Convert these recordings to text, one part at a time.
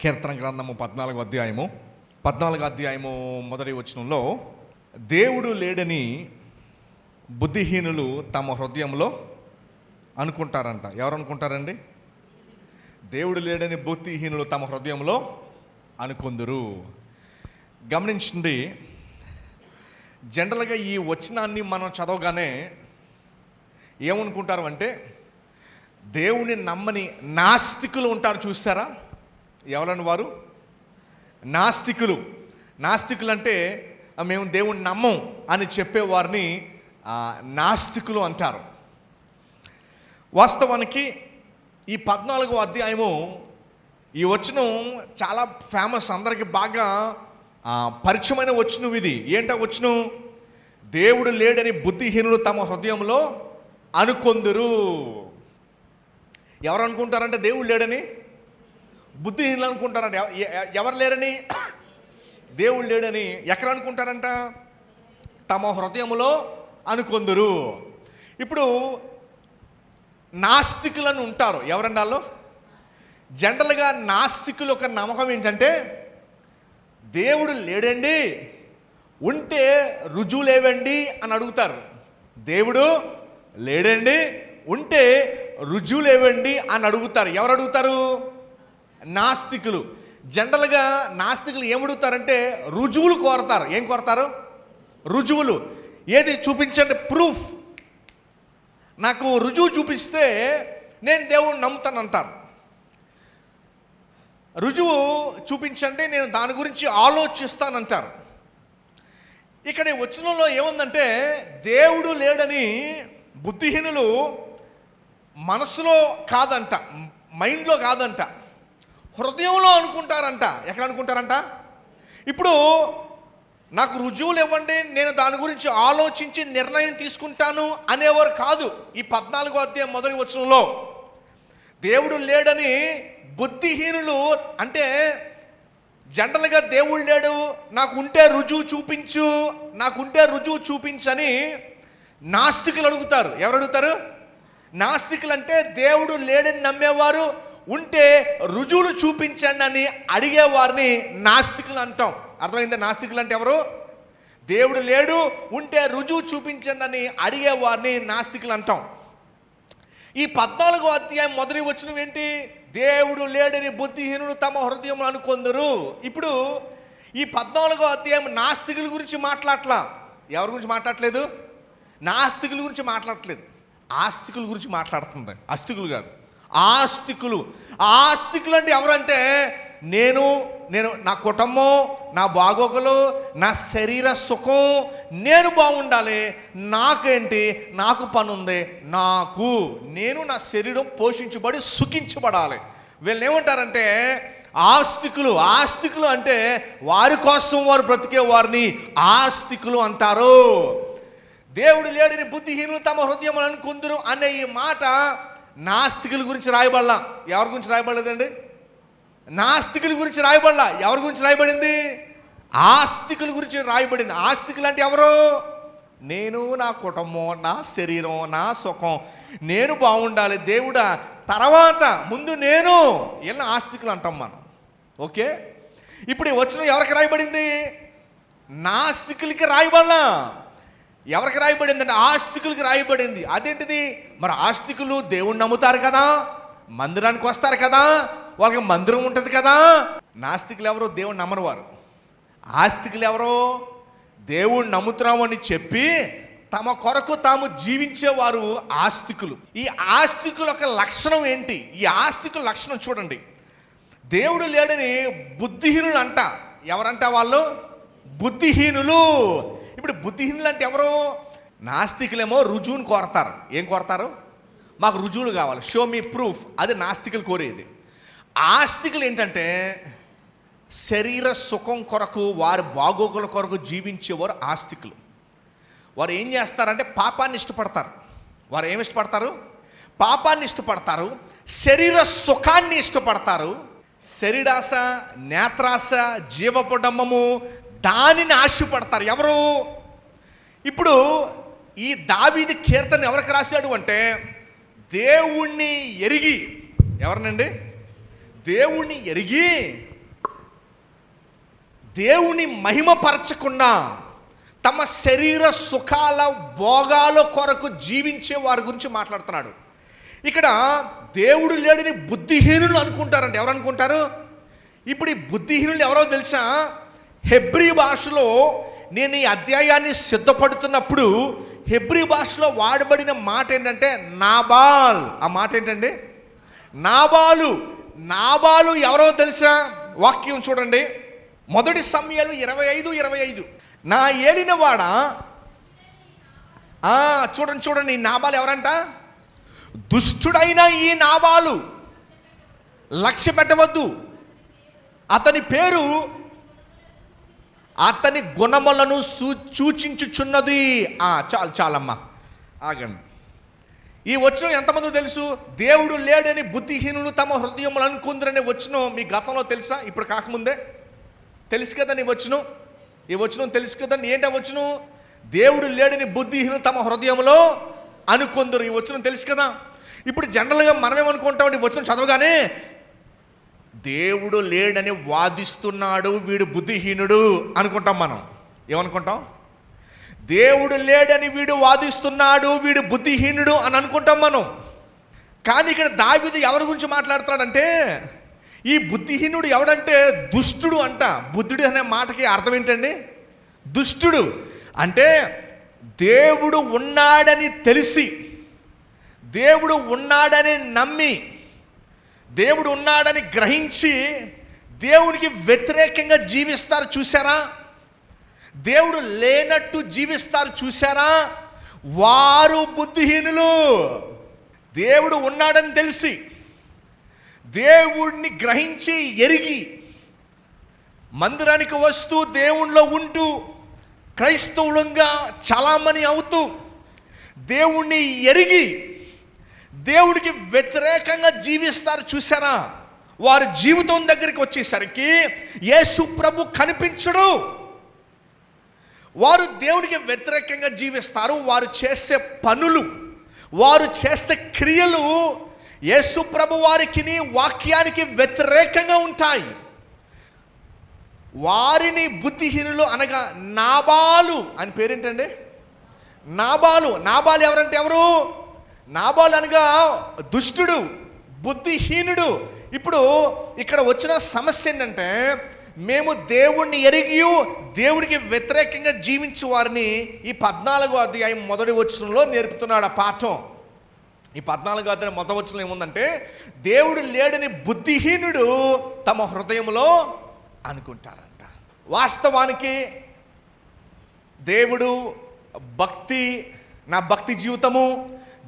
కీర్తన గ్రంథము 14వ అధ్యాయము మొదటి వచనంలో, దేవుడు లేడని బుద్ధిహీనులు తమ హృదయంలో అనుకుంటారంట. ఎవరు అనుకుంటారండి? దేవుడు లేడని బుద్ధిహీనులు తమ హృదయంలో అనుకొందురు. గమనించండి, జనరల్గా ఈ వచనాన్ని మనం చదవగానే ఏమనుకుంటారు అంటే, దేవుని నమ్మని నాస్తికులు ఉంటారు. చూస్తారా? ఎవరని వారు? నాస్తికులు. నాస్తికులు అంటే మేము దేవుని నమ్మం అని చెప్పేవారిని నాస్తికులు అంటారు. వాస్తవానికి ఈ 14వ అధ్యాయము, ఈ వచనం చాలా ఫేమస్, అందరికీ బాగా పరిచయమైన వచనం ఇది. ఏంటో వచనం? దేవుడు లేడని బుద్ధిహీనులు తమ హృదయంలో అనుకొందురు. ఎవరు అనుకుంటారంటే దేవుడు లేడని? బుద్ధిహీనులు అనుకుంటారంట. ఎవరు లేరని? దేవుడు లేడని ఎక్కడ అనుకుంటారంట? తమ హృదయంలో అనుకొందురు. ఇప్పుడు నాస్తికులను ఉంటారు. ఎవరండి వాళ్ళు? జనరల్గా నాస్తికులు ఒక నమ్మకం ఏంటంటే, దేవుడు లేడండి, ఉంటే రుజువులేవండి అని అడుగుతారు. దేవుడు లేడండి, ఉంటే రుజువులేవండి అని అడుగుతారు. ఎవరు అడుగుతారు? నాస్తికులు. జనరల్గా నాస్తికులు ఏమడుగుతారంటే రుజువులు కోరతారు. ఏం కోరతారు? రుజువులు. ఏది చూపించండి, ప్రూఫ్, నాకు రుజువు చూపిస్తే నేను దేవుణ్ణి నమ్ముతానంటారు. రుజువు చూపించండి, నేను దాని గురించి ఆలోచిస్తానంటారు. ఇక్కడ ఈ వచనంలో ఏముందంటే, దేవుడు లేడని బుద్ధిహీనులు మనసులో కాదంట, మైండ్లో కాదంట, హృదయంలో అనుకుంటారంట. ఎక్కడ అనుకుంటారంట? ఇప్పుడు నాకు రుజువులు ఇవ్వండి, నేను దాని గురించి ఆలోచించి నిర్ణయం తీసుకుంటాను అనేవారు కాదు. ఈ 14వ అధ్యాయం మొదటి వచనంలో దేవుడు లేడని బుద్ధిహీనులు అంటే, జనరల్గా దేవుడు లేడు, నాకుంటే రుజువు చూపించు, నాకుంటే రుజువు చూపించని నాస్తికులు అడుగుతారు. ఎవరు అడుగుతారు? నాస్తికులు అంటే దేవుడు లేడని నమ్మేవారు, ఉంటే రుజువులు చూపించండి అని అడిగేవారిని నాస్తికులు అంటాం. అర్థమైందా? నాస్తికులు అంటే ఎవరు? దేవుడు లేడు, ఉంటే రుజువు చూపించండి అని అడిగేవారిని నాస్తికులు అంటాం. ఈ 14వ అధ్యాయం మొదటి వచనం ఏంటి? దేవుడు లేడని బుద్ధిహీనులు తమ హృదయంలో అనుకొందురు. ఇప్పుడు ఈ 14వ అధ్యాయం నాస్తికుల గురించి మాట్లాడట్లా. ఎవరి గురించి మాట్లాడట్లేదు? నాస్తికుల గురించి మాట్లాడట్లేదు, ఆస్తికుల గురించి మాట్లాడుతుంది. అస్తికులు కాదు, ఆస్తికులు. ఆస్తికులు అంటే ఎవరంటే, నేను నా కుటుంబం, నా బాగోగులు, నా శరీర సుఖం, నేను బాగుండాలి, నాకేంటి, నాకు పని ఉంది, నేను నా శరీరం పోషించబడి సుఖించబడాలి. వీళ్ళని ఏమంటారంటే ఆస్తికులు. ఆస్తికులు అంటే వారి కోసం వారు బ్రతికే వారిని ఆస్తికులు అంటారు. దేవుడు లేడని బుద్ధిహీనులు తమ హృదయం అనుకుందరు అనే ఈ మాట నాస్తికుల గురించి రాయబడలా. ఎవరి గురించి రాయబడలేదండి? నాస్తికుల గురించి రాయబడలా. ఎవరి గురించి రాయబడింది? ఆస్తికుల గురించి రాయబడింది. ఆస్తికులు అంటే ఎవరు? నేను, నా కుటుంబం, నా శరీరం, నా సుఖం, నేను బాగుండాలి, దేవుడా తర్వాత ముందు నేను, ఇలా ఆస్తికులు అంటాం మనం. ఓకే, ఇప్పుడు ఈ వచనం ఎవరికి రాయబడింది? నాస్తికులకి రాయబడలా. ఎవరికి రాయబడింది అంటే ఆస్తికులకి రాయబడింది. అదేంటిది? మరి ఆస్తికులు దేవుణ్ణి నమ్ముతారు కదా, మందిరానికి వస్తారు కదా, వాళ్ళకి మందిరం ఉంటుంది కదా. నాస్తికులు ఎవరు? దేవుణ్ణి నమ్మరు వారు. ఆస్తికులు ఎవరు? దేవుణ్ణి నమ్ముతున్నామని చెప్పి తమ కొరకు తాము జీవించేవారు ఆస్తికులు. ఈ ఆస్తికుల యొక్క లక్షణం ఏంటి? ఈ ఆస్తికుల లక్షణం చూడండి. దేవుడు లేడని బుద్ధిహీనులు అంట. ఎవరంట వాళ్ళు? బుద్ధిహీనులు. ఇప్పుడు బుద్ధిహీనులు అంటే ఎవరు? నాస్తికులేమో రుజువుని కోరతారు. ఏం కోరతారు? మాకు రుజువులు కావాలి, షో మీ ప్రూఫ్. అది నాస్తికులు కోరేది. ఆస్తికులు ఏంటంటే శరీర సుఖం కొరకు, వారి బాగోగుల కొరకు జీవించేవారు ఆస్తికులు. వారు ఏం చేస్తారంటే పాపాన్ని ఇష్టపడతారు. వారు ఏమి ఇష్టపడతారు? పాపాన్ని ఇష్టపడతారు, శరీర సుఖాన్ని ఇష్టపడతారు. శరీరాశ, నేత్రాశ, జీవపుడంబము, దానిని ఆశపడతారు. ఎవరు? ఇప్పుడు ఈ దావీదు కీర్తన ఎవరికి రాశాడు అంటే, దేవుణ్ణి ఎరిగి. ఎవరినండి? దేవుణ్ణి ఎరిగి దేవుని మహిమపరచకుండా తమ శరీర సుఖాల భోగాల కొరకు జీవించే వారి గురించి మాట్లాడుతున్నాడు. ఇక్కడ దేవుడు లేడని బుద్ధిహీనులు అనుకుంటారండి. ఎవరు అనుకుంటారు? ఇప్పుడు ఈ బుద్ధిహీనులు ఎవరో తెలుసా? హెబ్రీ భాషలో నేను ఈ అధ్యాయాన్ని సిద్ధపడుతున్నప్పుడు హెబ్రీ భాషలో వాడబడిన మాట ఏంటంటే నాబాల్. ఆ మాట ఏంటండి? నాబాలు ఎవరో తెలుసా? వాక్యం చూడండి, 1 సమూయేలు 25:25. నా ఏలినవాడ. చూడండి ఈ నాబాలు ఎవరంట? దుష్టుడైన ఈ నాబాలు, లక్ష్య పెట్టవద్దు. అతని పేరు అతని గుణములను సూచించుచున్నది. చాలమ్మా, ఆగండి. ఈ వచనం ఎంతమంది తెలుసు? దేవుడు లేడని బుద్ధిహీనులు తమ హృదయములు అనుకుందరనే వచనం మీ గతంలో తెలుసా? ఇప్పుడు కాకముందే తెలుసు కదా ఈ వచనం తెలుసు కదా. ఏంటో వచనం? దేవుడు లేడని బుద్ధిహీనులు తమ హృదయంలో అనుకుందరు. ఈ వచనం తెలుసు కదా. ఇప్పుడు జనరల్గా మనమేమనుకుంటాం? ఈ వచనం చదవగానే దేవుడు లేడని వాదిస్తున్నాడు, వీడు బుద్ధిహీనుడు అనుకుంటాం. మనం ఏమనుకుంటాం? దేవుడు లేడని వీడు వాదిస్తున్నాడు, వీడు బుద్ధిహీనుడు అని అనుకుంటాం మనం. కానీ ఇక్కడ దావీదు ఎవరి గురించి మాట్లాడుతున్నాడంటే, ఈ బుద్ధిహీనుడు ఎవడంటే దుష్టుడు అంట. బుద్ధుడు అనే మాటకి అర్థం ఏంటండి? దుష్టుడు అంటే దేవుడు ఉన్నాడని తెలిసి, దేవుడు ఉన్నాడని నమ్మి, దేవుడు ఉన్నాడని గ్రహించి దేవునికి వ్యతిరేకంగా జీవిస్తారు చూసారా? దేవుడు లేనట్టు జీవిస్తారు చూసారా? వారు బుద్ధిహీనులు. దేవుడు ఉన్నాడని తెలిసి, దేవుడిని గ్రహించి ఎరిగి, మందిరానికి వస్తూ దేవునిలో ఉంటూ క్రైస్తవులంగా చలామణి అవుతూ దేవుణ్ణి ఎరిగి దేవుడికి వ్యతిరేకంగా జీవిస్తారు చూసారా? వారి జీవితం దగ్గరికి వచ్చేసరికి యేసు ప్రభు కనిపించడు. వారు దేవుడికి వ్యతిరేకంగా జీవిస్తారు. వారు చేసే పనులు, వారు చేసే క్రియలు యేసు ప్రభు వారికి వాక్యానికి వ్యతిరేకంగా ఉంటాయి. వారిని బుద్ధిహీనులు అనగా నాబాలు అని పేరేంటండి? నాబాలు ఎవరంటే ఎవరు? నాబాలు అనగా దుష్టుడు, బుద్ధిహీనుడు. ఇప్పుడు ఇక్కడ వచ్చిన సమస్య ఏంటంటే, మేము దేవుణ్ణి ఎరిగి దేవుడికి వ్యతిరేకంగా జీవించే వారిని ఈ 14వ అధ్యాయం 1వ వచనంలో నేర్పుతున్నాడు ఆ పాఠం. ఈ 14వ అధ్యాయం 1వ వచనంలో ఏముందంటే, దేవుడు లేడని బుద్ధిహీనుడు తమ హృదయంలో అనుకుంటారంట. వాస్తవానికి దేవుడు భక్తి, నా భక్తి జీవితము,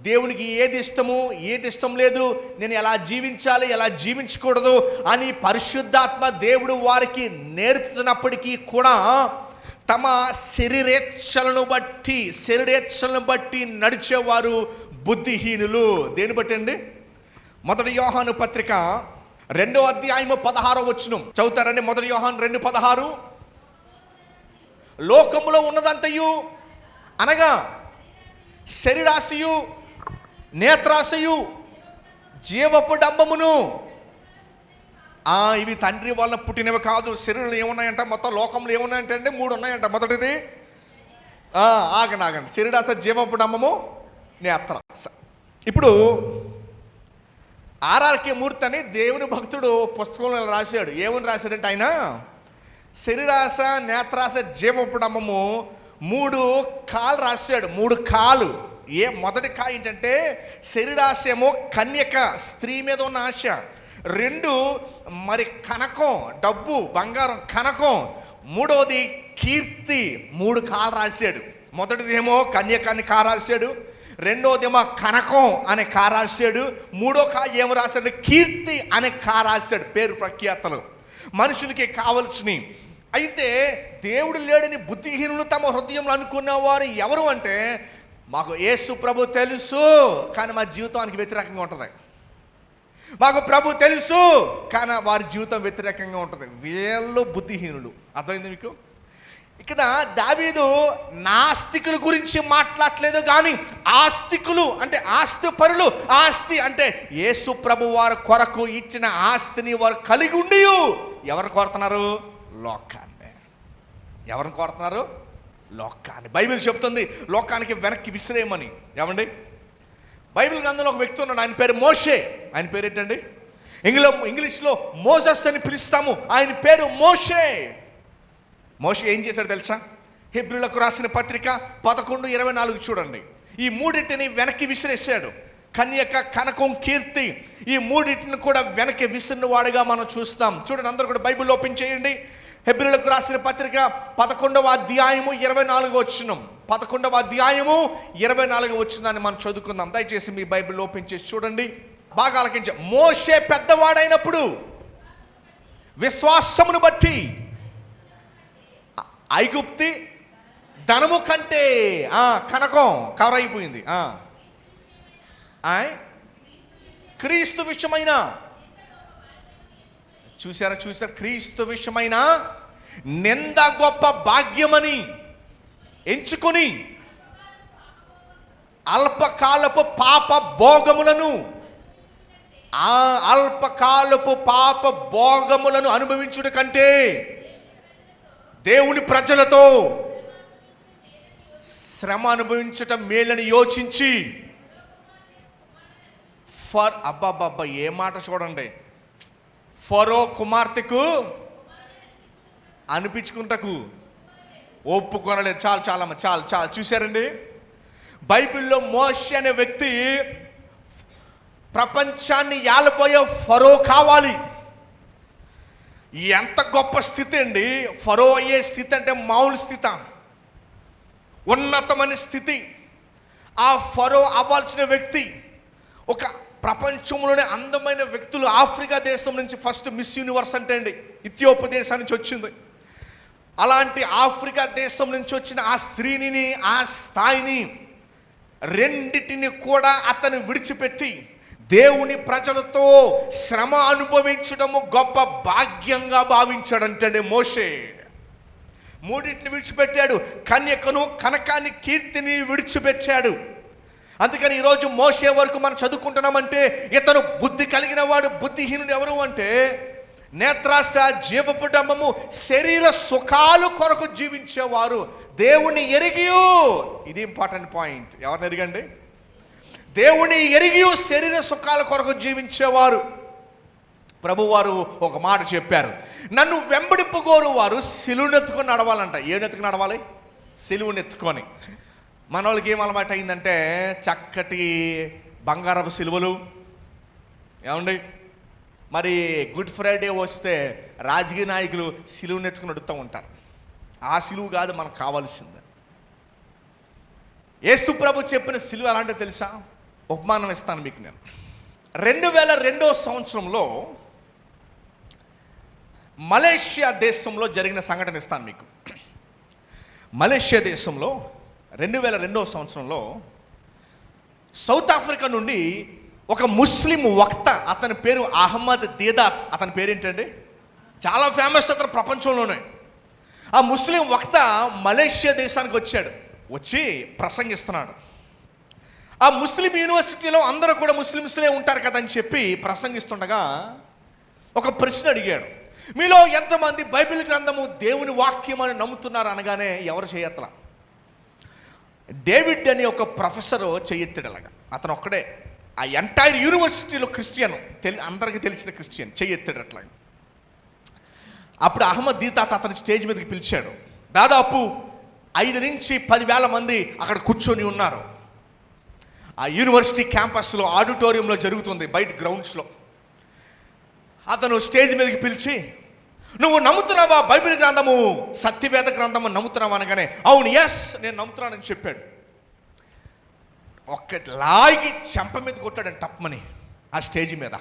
దేవునికి ఏది ఇష్టము ఏది ఇష్టం లేదు, నేను ఎలా జీవించాలి ఎలా జీవించకూడదు అని పరిశుద్ధాత్మ దేవుడు వారికి నేర్పుతున్నప్పటికీ కూడా తమ శరీరేచ్ఛలను బట్టి నడిచేవారు బుద్ధిహీనులు. దేని బట్టి అండి? 1 యోహాను పత్రిక 2వ అధ్యాయము 16వ వచనం చదువుతారండి. 1 యోహాను 2:16. లోకములో ఉన్నదంతయు అనగా శరీరాశయు, నేత్రాశయు, జీవపు డంబమును. ఇవి తండ్రి వల్ల పుట్టినవి కాదు. శరీరంలో ఏమున్నాయంట? మొత్తం లోకంలో ఏమున్నాయంటే 3 ఉన్నాయంట. మొదటిది ఆగండి, శరీరాశ, జీవపు డంబము, నేత్ర. ఇప్పుడు ఆర్ఆర్కే మూర్తి అని దేవుని భక్తుడు పుస్తకంలో రాశాడు. ఏమని రాశాడంటే ఆయన, శరీరాశ, నేత్రాశ, జీవపు డంబము 3 కాలు రాశాడు. 3 కాలు. మొదటి కాయ ఏంటంటే శరీరాశ ఏమో కన్యక, స్త్రీ మీద ఉన్న ఆశ. 2 మరి కనకం, డబ్బు, బంగారం, కనకం. 3వది కీర్తి. 3 కాలు రాశాడు. మొదటిదేమో కన్యక అని కా రాశాడు, 2వదేమో కనకం అనే కా రాశాడు, 3వ కా ఏమో రాశాడు? కీర్తి అనే కా రాశాడు. పేరు ప్రఖ్యాతలు మనుషులకి కావలసినవి. అయితే దేవుడు లేడని బుద్ధిహీనులు తమ హృదయంలో అనుకున్న వారు ఎవరు అంటే, మాకు యేసు ప్రభు తెలుసు కానీ మా జీవితానికి వ్యతిరేకంగా ఉంటుంది. మాకు ప్రభు తెలుసు కానీ వారి జీవితం వ్యతిరేకంగా ఉంటుంది. వీళ్ళు బుద్ధిహీనులు. అర్థమైంది మీకు? ఇక్కడ దావీదు నాస్తికుల గురించి మాట్లాడలేదు, కానీ ఆస్తికులు అంటే ఆస్తి పరులు, ఆస్తి అంటే యేసు ప్రభు వారి కొరకు ఇచ్చిన ఆస్తిని వారు కలిగి ఉండి ఎవరు కోరుతున్నారు? లోకాన్ని. ఎవరిని కోరుతున్నారు? లోకాన్ని. బైబిల్ చెప్తుంది లోకానికి వెనక్కి విసిరేయమని. ఏమండి, బైబిల్ గ్రంథంలో ఒక వ్యక్తి ఉన్నాడు, ఆయన పేరు మోషే. ఆయన పేరు ఏంటండి? ఇంగ్లీష్లో మోజస్ అని పిలుస్తాము, ఆయన పేరు మోషే. మోషే ఏం చేశాడు తెలుసా? హెబ్రీయులకు రాసిన పత్రిక 11:24 చూడండి. ఈ మూడింటిని వెనక్కి విసిరేసాడు. కన్యక, కనకం, కీర్తి, ఈ మూడింటిని కూడా వెనక్కి విసిరినవాడుగా మనం చూస్తాం. చూడండి, అందరూ కూడా బైబిల్ ఓపెన్ చేయండి. హెబ్రీయులకు రాసిన పత్రిక 11వ అధ్యాయము 24వ వచనం. 11వ అధ్యాయము 24వ వచనాన్ని మనం చదువుకుందాం. దయచేసి మీ బైబిల్ ఓపెన్ చేసి చూడండి, బాగా ఆలకించండి. మోషే పెద్దవాడైనప్పుడు విశ్వాసమును బట్టి ఐగుప్తి ధనము కంటే కనకం కవర్ అయిపోయింది. క్రీస్తు విషయమైన, చూసారా, క్రీస్తు విషయమైన నింద గొప్ప భాగ్యమని ఎంచుకొని అల్పకాలపు పాప భోగములను అనుభవించుట కంటే దేవుని ప్రజలతో శ్రమ అనుభవించటం మేలని యోచించి అబ్బాబ్బా ఏ మాట చూడండి, ఫరో కుమార్తెకు అనిపించుకుంటకు ఒప్పుకొనలేదు. చాలా చూశారండి. బైబిల్లో మోషే అనే వ్యక్తి ప్రపంచాన్ని ఏలబోయే ఫరో కావాలి. ఎంత గొప్ప స్థితి అండి! ఫరో అయ్యే స్థితి అంటే మామూలు స్థితి, ఉన్నతమైన స్థితి. ఆ ఫరో అవ్వాల్సిన వ్యక్తి ఒక ప్రపంచంలోనే అందమైన వ్యక్తులు. ఆఫ్రికా దేశం నుంచి ఫస్ట్ మిస్ యూనివర్స్ అంటే అండి ఇథియోపియా దేశం నుంచి వచ్చింది. అలాంటి ఆఫ్రికా దేశం నుంచి వచ్చిన ఆ స్త్రీని, ఆ స్థాయిని, రెండిటిని కూడా అతను విడిచిపెట్టి దేవుని ప్రజలతో శ్రమ అనుభవించడము గొప్ప భాగ్యంగా భావించాడంటే మోషే. మూడింటిని విడిచిపెట్టాడు. కన్యకను, కనకాన్ని, కీర్తిని విడిచిపెట్టాడు. అందుకని ఈరోజు మోషే వరకు మనం చదువుకుంటున్నామంటే ఇతను బుద్ధి కలిగిన వాడు. బుద్ధిహీనుడు ఎవరు అంటే నేత్రాశ, జీవపు డంబము, శరీర సుఖాలు కొరకు జీవించేవారు. దేవుని ఎరిగియు, ఇది ఇంపార్టెంట్ పాయింట్, ఎవరిని ఎరిగండి? దేవుని ఎరిగియు శరీర సుఖాల కొరకు జీవించేవారు. ప్రభువారు ఒక మాట చెప్పారు, నన్ను వెంబడింపుకోరు వారు సిలువనెత్తుకొని నడవాలంట. ఏనెత్తుకుని నడవాలి? సిలువనెత్తుకొని. మన వాళ్ళకి ఏం అలవాటు అయిందంటే చక్కటి బంగారపు సిలువలు. ఏమండి, మరి గుడ్ ఫ్రైడే వస్తే రాజకీయ నాయకులు సిలువను ఎత్తుకుని అడుగుతూ ఉంటారు. ఆ సిలువు కాదు మనకు కావాల్సింది. యేసు ప్రభు చెప్పిన సిలువ ఎలాంటి తెలుసా? ఉపమానం ఇస్తాను మీకు నేను. 2002వ సంవత్సరంలో మలేషియా దేశంలో జరిగిన సంఘటన ఇస్తాను మీకు. మలేషియా దేశంలో 2002వ సంవత్సరంలో సౌత్ ఆఫ్రికా నుండి ఒక ముస్లిం వక్త, అతని పేరు అహ్మద్ దీదాత్. అతని పేరేంటండి? చాలా ఫేమస్ అతను ప్రపంచంలోనే. ఆ ముస్లిం వక్త మలేషియా దేశానికి వచ్చి ప్రసంగిస్తున్నాడు. ఆ ముస్లిం యూనివర్సిటీలో అందరూ కూడా ముస్లిమ్స్లే ఉంటారు కదా అని చెప్పి ప్రసంగిస్తుండగా ఒక ప్రశ్న అడిగాడు, మీలో ఎంతమంది బైబిల్ గ్రంథము దేవుని వాక్యం అని నమ్ముతున్నారు అనగానే ఎవరు చేయత్తలా. డేవిడ్ అని ఒక ప్రొఫెసరు చెయ్యెత్తాడు. అలాగా అతను ఒక్కడే ఆ ఎంటైర్ యూనివర్సిటీలో క్రిస్టియన్, అందరికీ తెలిసిన క్రిస్టియన్, చెయ్యెత్తాడు అట్లా. అప్పుడు అహ్మద్ దీదాత్ అతని స్టేజ్ మీదకి పిలిచాడు. దాదాపు 5 నుంచి 10,000 మంది అక్కడ కూర్చొని ఉన్నారు. ఆ యూనివర్సిటీ క్యాంపస్లో ఆడిటోరియంలో జరుగుతుంది, బయట గ్రౌండ్స్లో. అతను స్టేజ్ మీదకి పిలిచి, నువ్వు నమ్ముతున్నావా బైబిల్ గ్రంథము సత్యవేద గ్రంథము నమ్ముతున్నావా అనగానే అవును, ఎస్ నేను నమ్ముతున్నానని చెప్పాడు. ఒక్కటి లాగి చెంప మీద కొట్టాడని టప్మని ఆ స్టేజ్ మీద.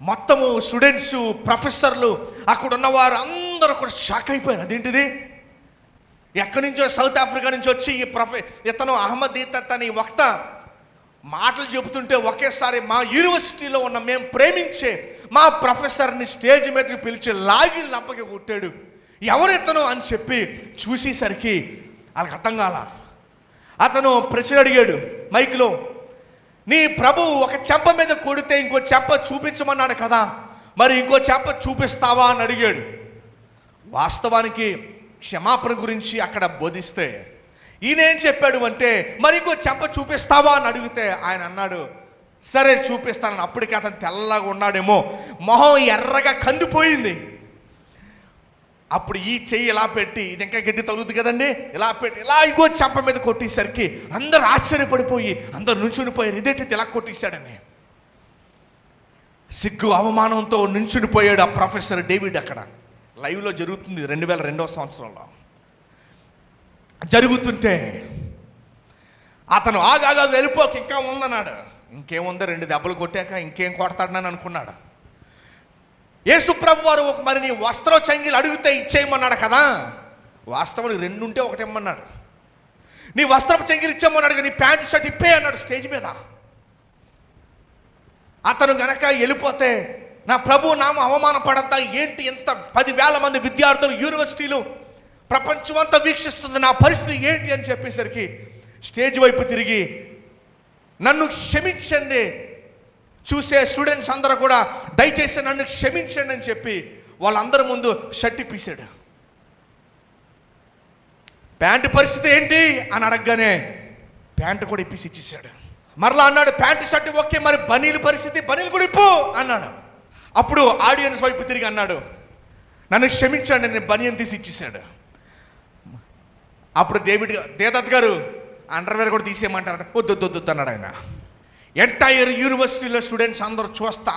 మొత్తము స్టూడెంట్స్, ప్రొఫెసర్లు, అక్కడ ఉన్నవారు అందరూ కూడా షాక్ అయిపోయారు. అదేంటిది, ఎక్కడి నుంచో సౌత్ ఆఫ్రికా నుంచి వచ్చి ఇతను అహ్మద్ దీదాత్ అని వక్త మాటలు చెబుతుంటే ఒకేసారి మా యూనివర్సిటీలో ఉన్న మేము ప్రేమించే మా ప్రొఫెసర్ని స్టేజ్ మీదకి పిలిచి లాగి లంపకి కొట్టాడు. ఎవరు ఇతను అని చెప్పి చూసేసరికి వాళ్ళకి అర్థం కాల. అతను ప్రశ్న అడిగాడు మైక్లో, నీ ప్రభు ఒక చెంప మీద కొడితే ఇంకో చెంప చూపించమన్నాడు కదా, మరి ఇంకో చెంప చూపిస్తావా అని అడిగాడు. వాస్తవానికి క్షమాపణ గురించి అక్కడ బోధిస్తే ఈయనేం చెప్పాడు అంటే, మరి ఇంకో చెంప చూపిస్తావా అని అడిగితే ఆయన అన్నాడు, సరే చూపిస్తానని. అప్పటికి అతను తెల్లగా ఉన్నాడేమో, మొహం ఎర్రగా కందిపోయింది. అప్పుడు ఈ చెయ్యి ఇలా పెట్టి, ఇది ఇంకా గట్టి తగులుతుంది కదండి, ఇలా పెట్టి ఇలా ఇంకో చెంప మీద కొట్టేసరికి అందరు ఆశ్చర్యపడిపోయి అందరు నుంచునిపోయారు, ఇదేంటి ఇలా కొట్టేశాడని. సిగ్గు అవమానంతో నుంచునిపోయాడు ఆ ప్రొఫెసర్ డేవిడ్. అక్కడ లైవ్లో జరుగుతుంది 2002వ సంవత్సరంలో జరుగుతుంటే అతను ఆగాగా వెళ్ళిపోక ఇంకా ఉందన్నాడు. ఇంకేముందో 2 దెబ్బలు కొట్టాక ఇంకేం కొడతాడని అనుకున్నాడు. యేసుప్రభు వారు మరి నీ వస్త్ర చంగిలు అడిగితే ఇచ్చేయమన్నాడు కదా, వాస్తవానికి 2 ఉంటే ఒకటి ఇమ్మన్నాడు. నీ వస్త్రపు చంగిలు ఇచ్చేయమన్నాడు, నీ ప్యాంటు షర్ట్ ఇప్పే అన్నాడు స్టేజ్ మీద. అతను గనక వెళ్ళిపోతే నా ప్రభు నామ అవమానపడద్దా ఏంటి, ఎంత 10,000 మంది విద్యార్థులు యూనివర్సిటీలు ప్రపంచం అంతా వీక్షిస్తుంది, నా పరిస్థితి ఏంటి అని చెప్పేసరికి స్టేజ్ వైపు తిరిగి నన్ను క్షమించండి, చూసే స్టూడెంట్స్ అందరూ కూడా దయచేసి నన్ను క్షమించండి అని చెప్పి వాళ్ళందరి ముందు షర్ట్ ఇప్పించాడు. ప్యాంటు పరిస్థితి ఏంటి అని అడగగానే ప్యాంటు కూడా ఇప్పించి ఇచ్చేసాడు. మరలా అన్నాడు, ప్యాంటు షర్ట్ ఓకే, మరి బనీలు పరిస్థితి, బనీలు కూడా ఇప్పు అన్నాడు. అప్పుడు ఆడియన్స్ వైపు తిరిగి అన్నాడు, నన్ను క్షమించండి, నేను బనియన్ తీసి ఇచ్చేసాడు. అప్పుడు దేదత్ గారు అండర్వేర్ కూడా తీసేయమంటారట, వద్దు అన్నాడు ఆయన. ఎంటైర్ యూనివర్సిటీలో స్టూడెంట్స్ అందరూ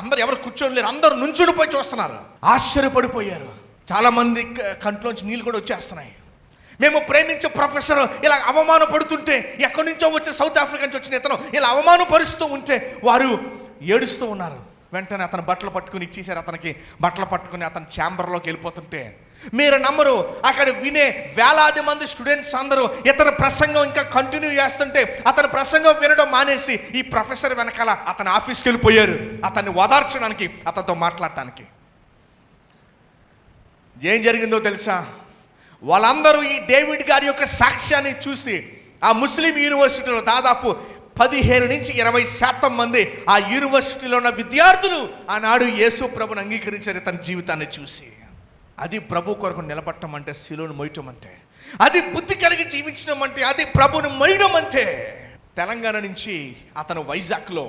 అందరూ ఎవరు కూర్చోలేరు, అందరూ నుంచుడిపోయి చూస్తున్నారు, ఆశ్చర్యపడిపోయారు. చాలామంది కంట్లోంచి నీళ్ళు కూడా వచ్చేస్తున్నాయి. మేము ప్రేమించే ప్రొఫెసర్ ఇలా అవమానపడుతుంటే, ఎక్కడి నుంచో వచ్చే సౌత్ ఆఫ్రికా నుంచి వచ్చిన ఇతను ఇలా అవమానపరుస్తూ ఉంటే వారు ఏడుస్తూ ఉన్నారు. వెంటనే అతను బట్టలు పట్టుకుని ఇచ్చేసారు. అతనికి బట్టలు పట్టుకుని అతను ఛాంబర్లోకి వెళ్ళిపోతుంటే మీరు నమ్మరు, అక్కడ వినే వేలాది మంది స్టూడెంట్స్ అందరూ ఇతని ప్రసంగం ఇంకా కంటిన్యూ చేస్తుంటే అతని ప్రసంగం వినడం మానేసి ఈ ప్రొఫెసర్ వెనకాల అతని ఆఫీస్కి వెళ్ళిపోయారు, అతన్ని ఓదార్చడానికి, అతనితో మాట్లాడటానికి. ఏం జరిగిందో తెలుసా, వాళ్ళందరూ ఈ డేవిడ్ గారి యొక్క సాక్ష్యాన్ని చూసి ఆ ముస్లిం యూనివర్సిటీలో దాదాపు 15 నుంచి 20% మంది ఆ యూనివర్సిటీలో ఉన్న విద్యార్థులు ఆనాడు యేసు ప్రభుని అంగీకరించారు తన జీవితాన్ని చూసి. అది ప్రభు కొరకు నిలబడటం అంటే, శిలువను మోయటం అంటే, అది బుద్ధి కలిగి జీవించడం అంటే, అది ప్రభుని మోయడం అంటే. తెలంగాణ నుంచి అతను వైజాగ్లో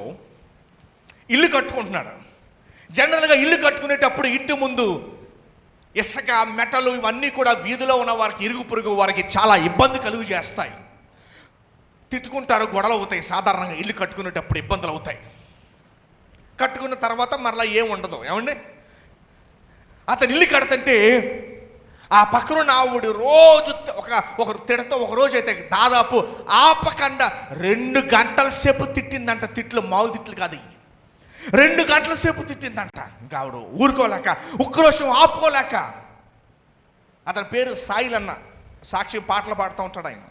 ఇల్లు కట్టుకుంటున్నాడు. జనరల్గా ఇల్లు కట్టుకునేటప్పుడు ఇంటి ముందు ఇసుక, మెటలు ఇవన్నీ కూడా వీధిలో ఉన్న వారికి, ఇరుగు పొరుగు వారికి చాలా ఇబ్బంది కలుగు చేస్తాయి. తిట్టుకుంటారు, గొడవలు అవుతాయి. సాధారణంగా ఇల్లు కట్టుకునేటప్పుడు ఇబ్బందులు అవుతాయి. కట్టుకున్న తర్వాత మరలా ఏం ఉండదు. ఏమండి, అతను ఇల్లు కడుతుంటే ఆ పక్కన ఆవిడ రోజు ఒకరు తిడతో, ఒక రోజు అయితే దాదాపు ఆపకుండా 2 గంటల సేపు తిట్టిందంట. తిట్లు మామూలు తిట్లు కాదు, 2 గంటల సేపు తిట్టిందంట. ఇంకా ఆవిడ ఊరుకోలేక, ఉక్రోషం ఆపుకోలేక. అతని పేరు సాయిలన్న, సాక్షి పాటలు పాడుతూ ఉంటాడు ఆయన.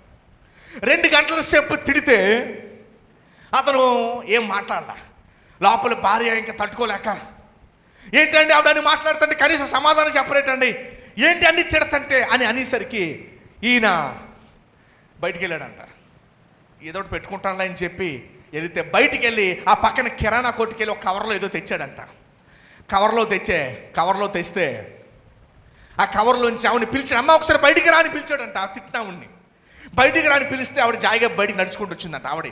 2 గంటల సేపు తిడితే అతను ఏం మాట్లాడలా. లోపల భార్య ఇంకా తట్టుకోలేక, ఏంటండి ఆవిడని మాట్లాడుతుంటే కనీసం సమాధానం చెప్పరేటండి, ఏంటి అన్ని తిడతంటే అని అనేసరికి ఈయన బయటికి వెళ్ళాడంట. ఏదో ఒకటి పెట్టుకుంటానులే అని చెప్పి వెళితే బయటికి వెళ్ళి ఆ పక్కన కిరాణా కొట్టుకు వెళ్ళి ఒక కవర్లో ఏదో తెచ్చాడంట. కవర్లో తెస్తే ఆ కవర్లోంచి ఆవిడని పిలిచాడు. అమ్మ ఒకసారి బయటికి రా అని పిలిచాడంట. ఆ తిట్టినావుడిని బయటికి రాని పిలిస్తే ఆవిడ జాయిగా బయటికి నడుచుకుంటూ వచ్చిందంట. ఆవిడ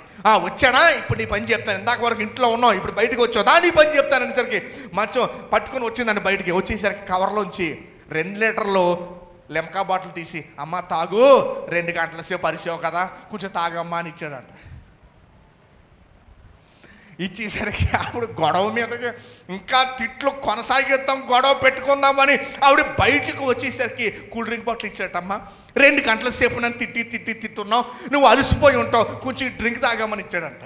వచ్చానా, ఇప్పుడు నీ పని చెప్తాను, ఇందాక వరకు ఇంట్లో ఉన్నావు, ఇప్పుడు బయటకు వచ్చావు, నీ పని చెప్తాను అనేసరికి మంచం పట్టుకొని వచ్చిందంట. బయటికి వచ్చేసరికి కవర్లోంచి 2 లీటర్లు లెమ్కా బాటిల్ తీసి, అమ్మ తాగు, 2 గంటల సేపు అరిసావు కదా, కొంచెం తాగమ్మా అని ఇచ్చాడంట. ఇచ్చేసరికి ఆవిడ గొడవ మీదకి ఇంకా తిట్లు కొనసాగిద్దాం, గొడవ పెట్టుకుందామని ఆవిడ బయటకు వచ్చేసరికి కూల్ డ్రింక్ బాటిల్ ఇచ్చాడమ్మా. 2 గంటల సేపు నన్ను తిట్టున్నావు, నువ్వు అలసిపోయి ఉంటావు, కొంచెం డ్రింక్ తాగామని ఇచ్చాడంట.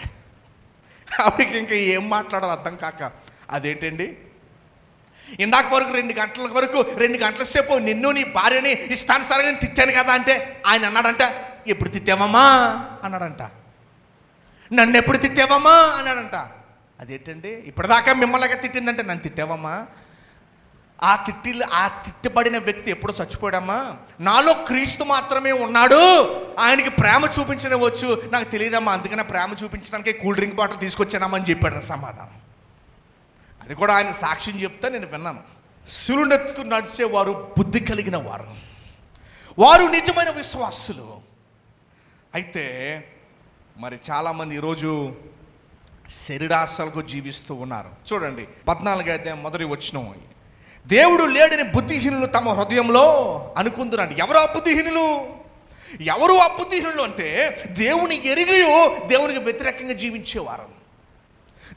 ఆవిడకి ఇంకా ఏం మాట్లాడాలో అర్థం కాక, అదేంటండి ఇందాక వరకు 2 గంటల సేపు నిన్ను నీ భార్యని ఇష్టానుసారంగా తిట్టాను కదా అంటే ఆయన అన్నాడంట, ఎప్పుడు తిట్టావమ్మా అన్నాడంట. నన్ను ఎప్పుడు తిట్టావమ్మా అన్నాడంట. అదేంటండి ఇప్పటిదాకా మిమ్మల్నిగా తిట్టిందంటే నన్ను తిట్టావమ్మా, ఆ తిట్టబడిన వ్యక్తి ఎప్పుడు చచ్చిపోయాడమ్మా, నాలో క్రీస్తు మాత్రమే ఉన్నాడు, ఆయనకి ప్రేమ చూపించవచ్చు, నాకు తెలియదమ్మా, అందుకనే ప్రేమ చూపించడానికి కూల్ డ్రింక్ బాటిల్ తీసుకొచ్చానమ్మని చెప్పాడు సమాధానం. అది కూడా ఆయన సాక్ష్యం చెప్తే నేను విన్నాను. శిలువెత్తుకు నడిచేవారు బుద్ధి కలిగిన వారు నిజమైన విశ్వాసులు. అయితే మరి చాలామంది ఈరోజు శరీరాశలకు జీవిస్తూ ఉన్నారు. చూడండి 14 అధ్యాయం మొదటి వచనం, దేవుడు లేడని బుద్ధిహీనులు తమ హృదయంలో అనుకుంటున్నాడు. ఎవరు ఆ బుద్ధిహీనులు అంటే దేవుని ఎరిగియో దేవునికి వ్యతిరేకంగా జీవించేవారు,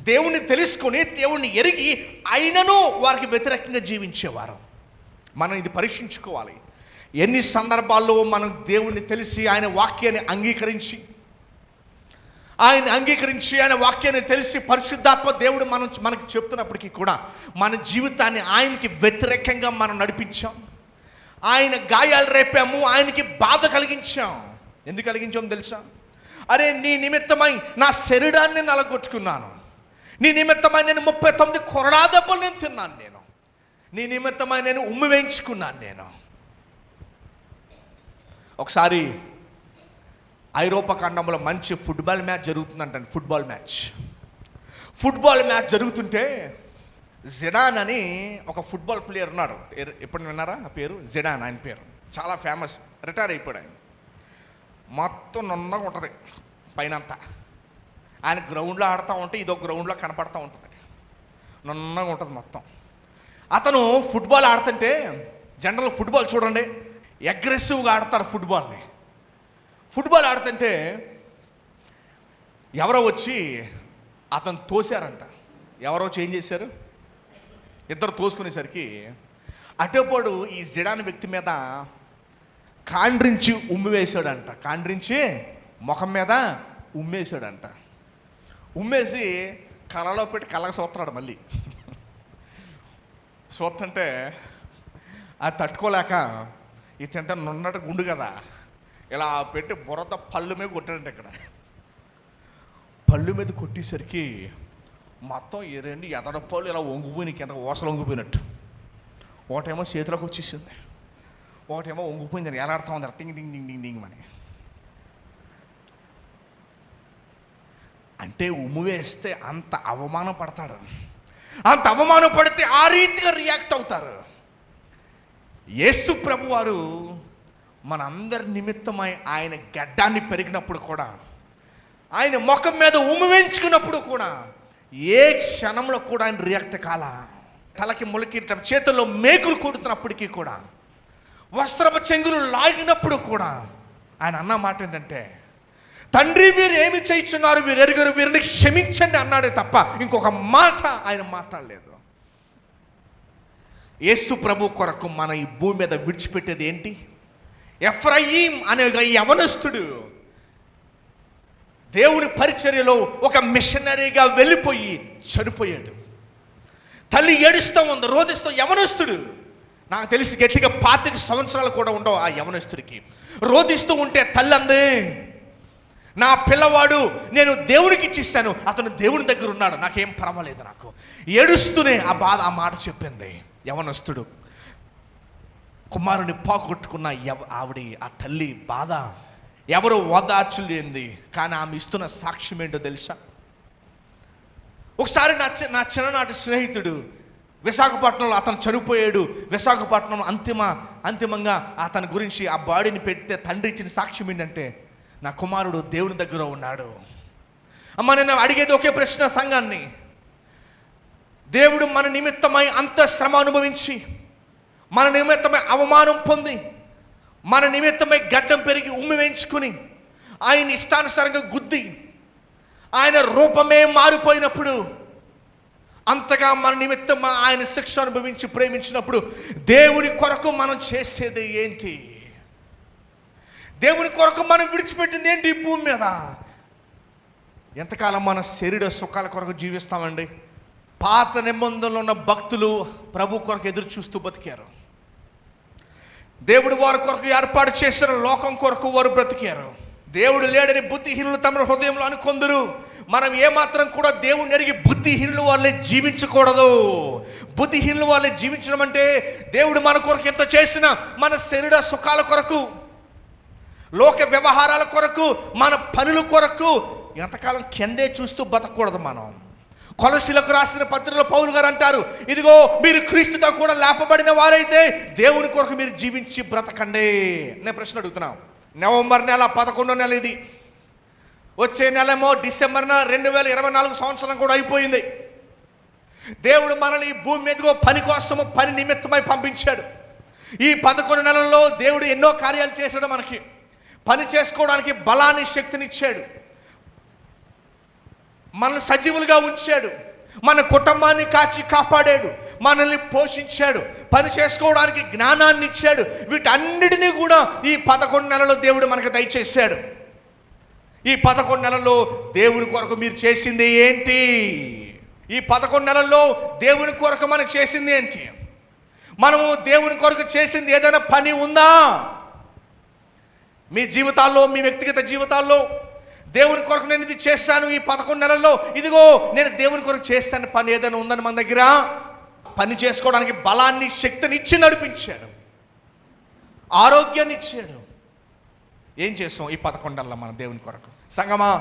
దేవుణ్ణి తెలుసుకొని దేవుణ్ణి ఎరిగి అయినను వారికి వ్యతిరేకంగా జీవించేవారు. మనం ఇది పరీక్షించుకోవాలి. ఎన్ని సందర్భాల్లో మనం దేవుణ్ణి తెలిసి ఆయన వాక్యాన్ని అంగీకరించి ఆయన వాక్యాన్ని తెలిసి పరిశుద్ధాత్మ దేవుడు మనకి చెప్తున్నప్పటికీ కూడా మన జీవితాన్ని ఆయనకి వ్యతిరేకంగా మనం నడిపించాం. ఆయన గాయాలు రేపాము, ఆయనకి బాధ కలిగించాం. ఎందుకు కలిగించాం తెలుసా? అరే నీ నిమిత్తమై నా శరీరాన్ని నలగొట్టుకున్నాను, నీ నిమిత్తమై నేను 39 కొరడా దెబ్బలు నేను తిన్నాను, నీ నిమిత్తమై నేను ఉమ్మి వేయించుకున్నాను. నేను ఒకసారి ఐరోపా ఖండంలో మంచి ఫుట్బాల్ మ్యాచ్ జరుగుతుందంట. ఫుట్బాల్ మ్యాచ్ జరుగుతుంటే జిడాన్ అని ఒక ఫుట్బాల్ ప్లేయర్ ఉన్నాడు. ఎప్పుడు విన్నారా ఆ పేరు? జిడాన్, ఆయన పేరు చాలా ఫేమస్. రిటైర్ అయిపోయాడు ఆయన. మొత్తం నున్నగా ఉంటుంది పైనంతా. ఆయన గ్రౌండ్లో ఆడుతూ ఉంటే ఇదో గ్రౌండ్లో కనపడుతూ ఉంటుంది, నున్నగా ఉంటుంది మొత్తం. అతను ఫుట్బాల్ ఆడుతుంటే, జనరల్ ఫుట్బాల్ చూడండి అగ్రెసివ్గా ఆడతారు ఫుట్బాల్ ఆడుతుంటే ఎవరో వచ్చి అతను తోశారంట. ఎవరో వచ్చి ఏం చేశారు, ఇద్దరు తోసుకునేసరికి అటేపాడు ఈ జిడాన్ వ్యక్తి మీద కాండ్రించి ఉమ్మివేశాడంట. కాండ్రించి ముఖం మీద ఉమ్మేశాడంట. ఉమ్మేసి కళలో పెట్టి కళ్ళకు చూస్తున్నాడు. మళ్ళీ చూస్తుంటే అది తట్టుకోలేక ఇతంతా నున్నట్టు గుండు కదా, ఇలా పెట్టి బురద పళ్ళు మీద కొట్టాడంట. ఇక్కడ పళ్ళు మీద కొట్టేసరికి మొత్తం రెండు ఎదడపాలు ఇలా వంగిపోయినాయి, కింద ఓసలు వంగిపోయినట్టు. ఒకటేమో చేతిలోకి వచ్చేసింది, ఒకటేమో వంగిపోయిందని ఎలాడుతూ ఉంది టింగ్ టింగ్ టింగ్ టింగ్ టింగ్ అని. అంటే ఉమ్ము వేస్తే అంత అవమానం పడతాడు, అంత అవమానం పడితే ఆ రీతిగా రియాక్ట్ అవుతారు. యేసు ప్రభు వారు మనందరి నిమిత్తమై ఆయన గడ్డాన్ని పెరిగినప్పుడు కూడా, ఆయన ముఖం మీద ఉమ్ము వేయించుకున్నప్పుడు కూడా ఏ క్షణంలో కూడా ఆయన రియాక్ట్ కాల. తలకి ములకిరటం, చేతుల్లో మేకులు కొడుతున్నప్పటికీ కూడా, వస్త్రపు చెంగులు లాగినప్పుడు కూడా ఆయన అన్న మాట ఏంటంటే, తండ్రి వీరు ఏమి చేయించున్నారు, వీరు ఎరుగరు, వీరిని క్షమించండి అన్నాడే తప్ప ఇంకొక మాట ఆయన మాట్లాడలేదు. యేసు ప్రభు కొరకు మన ఈ భూమి మీద విడిచిపెట్టేది ఏంటి? ఎఫ్రాయిం అనే యవనస్తుడు దేవుని పరిచర్యలో ఒక మిషనరీగా వెళ్ళిపోయి చనిపోయాడు. తల్లి ఏడుస్తూ ఉంది, రోధిస్తూ. యవనస్తుడు, నాకు తెలిసి గట్టిగా 25 సంవత్సరాలు కూడా ఉండవు ఆ యవనస్తుడికి. రోధిస్తూ ఉంటే తల్లి అందే, నా పిల్లవాడు నేను దేవుడికి ఇచ్చిస్తాను, అతను దేవుని దగ్గర ఉన్నాడు, నాకేం పర్వాలేదు. నాకు ఏడుస్తూనే ఆ మాట చెప్పింది. యవనస్తుడు కుమారుని పోగొట్టుకున్న ఆ తల్లి బాధ ఎవరు ఓదార్చలేంది. కానీ ఆమె ఇస్తున్న సాక్ష్యం ఏంటో తెలుసా? ఒకసారి నా చిన్ననాటి స్నేహితుడు విశాఖపట్నంలో అతను చనిపోయాడు. విశాఖపట్నం అంతిమంగా అతని గురించి ఆ బాడీని పెడితే తండ్రి ఇచ్చిన సాక్ష్యం ఏంటంటే, నా కుమారుడు దేవుని దగ్గర ఉన్నాడు. అమ్మ, నేను అడిగేది ఒకే ప్రశ్న సంఘాన్ని. దేవుడు మన నిమిత్తమై అంత శ్రమ అనుభవించి, మన నిమిత్తమై అవమానం పొంది, మన నిమిత్తమై గడ్డం పెరిగి ఉమ్మి వేయించుకుని, ఆయన ఇష్టానుసారంగా గుద్ది ఆయన రూపమే మారిపోయినప్పుడు, అంతగా మన నిమిత్తం ఆయన శిక్ష అనుభవించి ప్రేమించినప్పుడు, దేవుని కొరకు మనం చేసేది ఏంటి? దేవుని కొరకు మనం విడిచిపెట్టింది ఏంటి ఈ భూమి మీద? ఎంతకాలం మన శరీర సుఖాల కొరకు జీవిస్తామండి? పాత నిబంధనలో ఉన్న భక్తులు ప్రభు కొరకు ఎదురు చూస్తూ బతికారు. దేవుడు వారి కొరకు ఏర్పాటు చేసిన లోకం కొరకు వారు బ్రతికారు. దేవుడు లేడని బుద్ధిహీనులు తమ హృదయంలో అనుకొందరు. మనం ఏమాత్రం కూడా దేవుని ఎరిగి బుద్ధిహీనుల వాళ్ళే జీవించకూడదు. బుద్ధిహీనుల వాళ్ళే జీవించడం అంటే దేవుడు మన కొరకు ఎంత చేసినా మన శరీర సుఖాల కొరకు, లోక వ్యవహారాల కొరకు, మన పనుల కొరకు ఎంతకాలం కిందే చూస్తూ బతకూడదు. మనం కొలసీలకు రాసిన పత్రికలో పౌలు గారు అంటారు, ఇదిగో మీరు క్రీస్తుతో కూడా లేపబడిన వారైతే దేవుని కొరకు మీరు జీవించి బ్రతకండి. నేను ప్రశ్న అడుగుతున్నాను. నవంబర్ నెల 11వ నెల ఇది. వచ్చే నెలేమో డిసెంబర్న 2024 సంవత్సరం కూడా అయిపోయింది. దేవుడు మనల్ని ఈ భూమి మీదకో పని కోసము, పని నిమిత్తమై పంపించాడు. ఈ 11 నెలల్లో దేవుడు ఎన్నో కార్యాలు చేశాడు. మనకి పని చేసుకోవడానికి బలాన్ని, శక్తినిచ్చాడు. మనల్ని సజీవులుగా ఉంచాడు. మన కుటుంబాన్ని కాచి కాపాడాడు. మనల్ని పోషించాడు. పని చేసుకోవడానికి జ్ఞానాన్ని ఇచ్చాడు. వీటన్నిటినీ కూడా ఈ 11 నెలల్లో దేవుడు మనకు దయచేశాడు. ఈ 11 నెలల్లో దేవుని కొరకు మీరు చేసింది ఏంటి? ఈ 11 నెలల్లో దేవుని కొరకు మనం చేసింది ఏంటి? మనము దేవుని కొరకు చేసింది ఏదైనా పని ఉందా? మీ జీవితాల్లో, మీ వ్యక్తిగత జీవితాల్లో దేవుని కొరకు నేను ఇది చేశాను ఈ 11 నెలల్లో, ఇదిగో నేను దేవుని కొరకు చేశాను పని ఏదైనా ఉందని మన దగ్గర? పని చేసుకోవడానికి బలాన్ని, శక్తిని ఇచ్చి నడిపించాడు. ఆరోగ్యాన్ని ఇచ్చాడు. ఏం చేస్తాం ఈ 11 నెలల్లో మనం దేవుని కొరకు? సంగమా,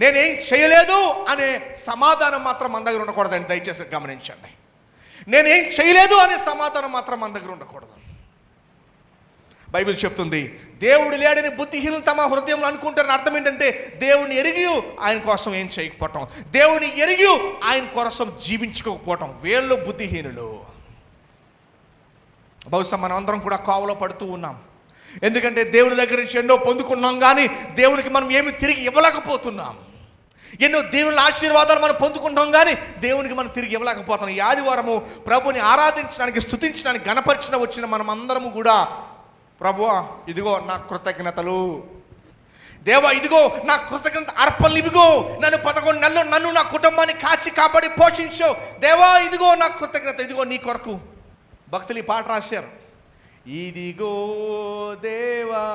నేనేం చేయలేదు అనే సమాధానం మాత్రం మన దగ్గర ఉండకూడదండి. దయచేసి గమనించండి. నేనేం చేయలేదు అనే సమాధానం మాత్రం మన దగ్గర ఉండకూడదు. బైబిల్ చెప్తుంది, దేవుడు లేడని బుద్ధిహీనులు తమ హృదయంలో అనుకుంటారని అర్థం ఏంటంటే దేవుని ఎరిగి ఆయన కోసం ఏం చేయకపోవటం, దేవుని ఎరిగి ఆయన కోసం జీవించుకోకపోవటం. వీళ్ళు బుద్ధిహీనులు. బహుశా మనం అందరం కూడా కోవలో పడుతూ ఉన్నాం. ఎందుకంటే దేవుని దగ్గర నుంచి ఎన్నో పొందుకున్నాం, కానీ దేవునికి మనం ఏమి తిరిగి ఇవ్వలేకపోతున్నాం. ఎన్నో దేవుని ఆశీర్వాదాలు మనం పొందుకుంటాం, కానీ దేవునికి మనం తిరిగి ఇవ్వలేకపోతున్నాం. ఈ ఆదివారము ప్రభుని ఆరాధించడానికి, స్తుతించడానికి, గణపరిచిన వచ్చిన మనం అందరము కూడా, ప్రభువా ఇదిగో నా కృతజ్ఞతలు, దేవా ఇదిగో నా కృతజ్ఞత అర్పణలు, ఇవిగో నన్ను 11 నెలలు నన్ను, నా కుటుంబాన్ని కాచి కాపాడి పోషించావు దేవా, ఇదిగో నా కృతజ్ఞత, ఇదిగో నీ కొరకు. భక్తులు ఈ పాట రాశారు, ఇదిగో దేవా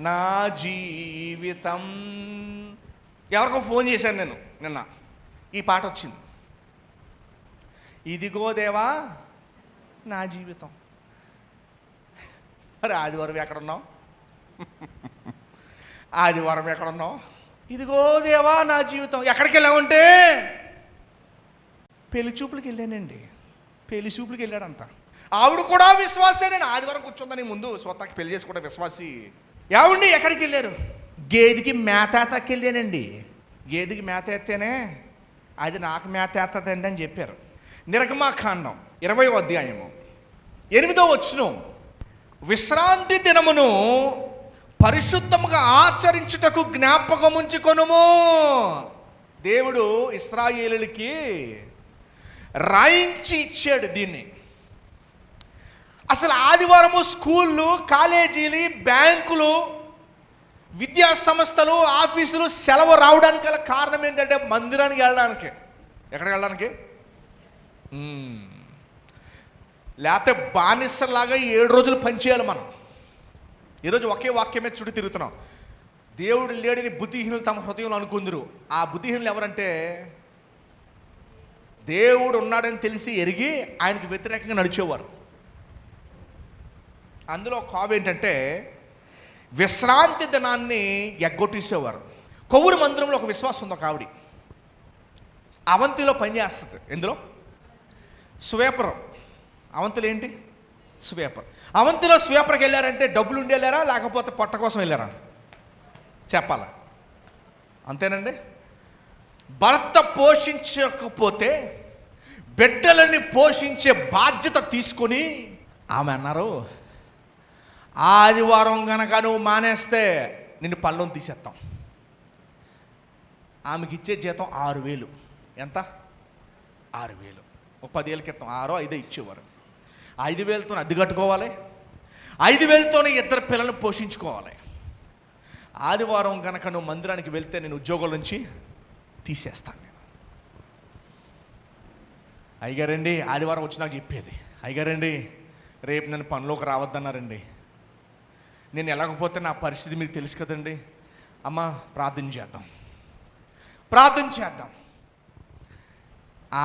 నా జీవితం. ఎవరికో ఫోన్ చేశాను నేను నిన్న, ఈ పాట వచ్చింది. ఇదిగో దేవా నా జీవితం. మరి ఆదివారం ఎక్కడున్నావు? ఆదివారం ఎక్కడున్నావు? ఇదిగో దేవా నా జీవితం. ఎక్కడికి వెళ్ళామంటే పెళ్లి చూపులకి వెళ్ళానండి. పెళ్లి చూపులకి వెళ్ళాడంట. ఆవిడ కూడా విశ్వాసేనండి. ఆదివారం కూర్చుందని ముందు స్వతకి పెళ్లి చేసుకుంటే విశ్వాసి. ఏమండి ఎక్కడికి వెళ్ళారు? గేదెకి మేత ఎత్తకి వెళ్ళానండి. గేదెకి మేత ఎత్తేనే అది నాకు మేత ఎత్తదండి అని చెప్పారు. నిర్గమాకాండం 20వ అధ్యాయము 8వ వచనం, విశ్రాంతి దినమును పరిశుద్ధముగా ఆచరించుటకు జ్ఞాపకముంచుకొనుము. దేవుడు ఇశ్రాయేలులకి రాయించి ఇచ్చాడు దీన్ని. అసలు ఆదివారము స్కూళ్ళు, కాలేజీలు, బ్యాంకులు, విద్యా సంస్థలు, ఆఫీసులు సెలవు రావడానికి గల కారణం ఏంటంటే మందిరానికి వెళ్ళడానికి. ఎక్కడికి వెళ్ళడానికి? లేకపోతే బానిసలాగా 7 రోజులు పనిచేయాలి మనం. ఈరోజు ఒకే వాక్యమే చుట్టూ తిరుగుతున్నాం. దేవుడు లేడని బుద్ధిహీనులు తమ హృదయంలో అనుకుందరు. ఆ బుద్ధిహీనులు ఎవరంటే దేవుడు ఉన్నాడని తెలిసి ఎరిగి ఆయనకు వ్యతిరేకంగా నడిచేవారు. అందులో కావు ఏంటంటే విశ్రాంతి దినాన్ని ఎగ్గొట్టేసేవారు. కొవ్వూరు మందిరంలో ఒక విశ్వాసం ఉంది. ఒక ఆవిడ అవంతిలో పనిచేస్తుంది. ఎందులో? స్వేపరం. అవంతులు ఏంటి? స్వేపర్. అవంతిలో స్వేపర్కి వెళ్ళారంటే డబ్బులు ఉండి వెళ్ళారా, లేకపోతే పొట్ట కోసం వెళ్ళారా? చెప్పాలా? అంతేనండి. భర్త పోషించకపోతే బిడ్డలని పోషించే బాధ్యత తీసుకొని ఆమె అన్నారు, ఆదివారం కనుక నువ్వు మానేస్తే నిన్ను పళ్ళం తీసేస్తాం. ఆమెకి ఇచ్చే జీతం 6,000. ఎంత? 6,000. ఒక 10 ఏళ్ళ క్రితం 6 5 ఇచ్చేవారు. 5,000తో అద్దె కట్టుకోవాలి. 5,000తోనే 2 పిల్లల్ని పోషించుకోవాలి. ఆదివారం కనుక నువ్వు మందిరానికి వెళ్తే నేను ఉద్యోగం నుంచి తీసేస్తాను. నేను అయ్యగారండి ఆదివారం వచ్చి నాకు చెప్పేది, అయ్యగారండి రేపు నన్ను పనిలోకి రావద్దన్నారండి. నేను వెళ్ళకపోతే నా పరిస్థితి మీకు తెలుసు కదండి. అమ్మ ప్రార్థన చేద్దాం. ప్రార్థన చేద్దాం.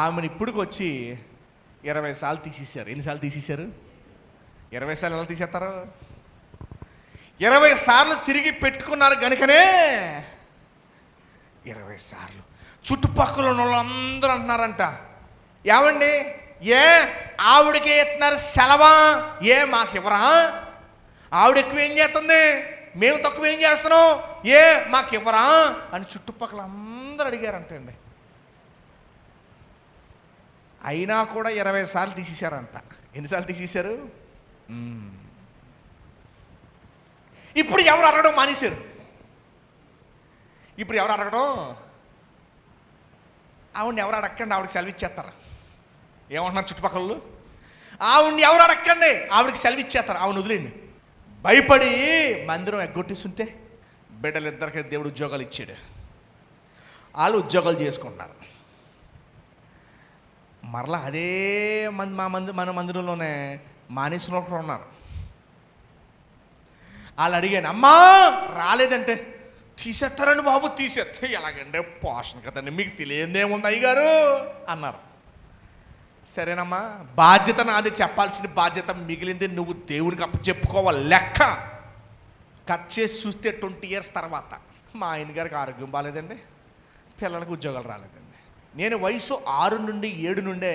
ఆమెను ఇప్పటికి వచ్చి 20 సార్లు తీసేశారు. ఎన్నిసార్లు తీసేశారు? 20 సార్లు ఎలా తీసేస్తారు? 20 సార్లు తిరిగి పెట్టుకున్నారు కనుకనే 20 సార్లు చుట్టుపక్కల ఉన్న వాళ్ళందరూ అంటున్నారంట, ఏమండి ఏ ఆవిడకి ఇస్తున్నారు సెలవా, ఏ మాకు ఇవ్వరా? ఆవిడ ఎక్కువ ఏం చేస్తుంది, మేము తక్కువ ఏం చేస్తున్నాం, ఏ మాకు ఇవ్వరా అని చుట్టుపక్కల అందరూ అడిగారంటండి. అయినా కూడా 20 సార్లు తీసేశారంట. ఎన్నిసార్లు తీసేశారు? ఇప్పుడు ఎవరు అడగడం మానేశారు. ఇప్పుడు ఎవరు అడగడం, ఆవిడని ఎవరు అడగండి, ఆవిడకి సెలవు ఇచ్చేస్తారు. ఏమంటున్నారు చుట్టుపక్కల? ఆవిడని ఎవరు అడగండి, ఆవిడకి సెలవు ఇచ్చేస్తారు, ఆవిడని వదిలేండి. భయపడి మందిరం ఎగ్గొట్టేస్తుంటే బిడ్డలిద్దరికి దేవుడు ఉద్యోగాలు ఇచ్చాడు. వాళ్ళు ఉద్యోగాలు చేసుకుంటున్నారు. మరలా అదే మన మందిరంలోనే మానేసిన ఒకరు ఉన్నారు. వాళ్ళు అడిగాను, అమ్మా రాలేదంటే, తీసేస్తారండి బాబు, తీసేస్తే ఎలాగంటే పోషణ కదండి, మీకు తెలియదేముంది అయ్యగారు అన్నారు. సరేనమ్మా, బాధ్యత నాది, చెప్పాల్సిన బాధ్యత మిగిలింది నువ్వు దేవుడికి చెప్పుకోవాలి. లెక్క కట్ చేసి చూస్తే 20 years తర్వాత మా ఆయన గారికి ఆరోగ్యం బాగాలేదండి, పిల్లలకు ఉద్యోగాలు రాలేదండి. నేను వయసు 6 నుండి 7 నుండే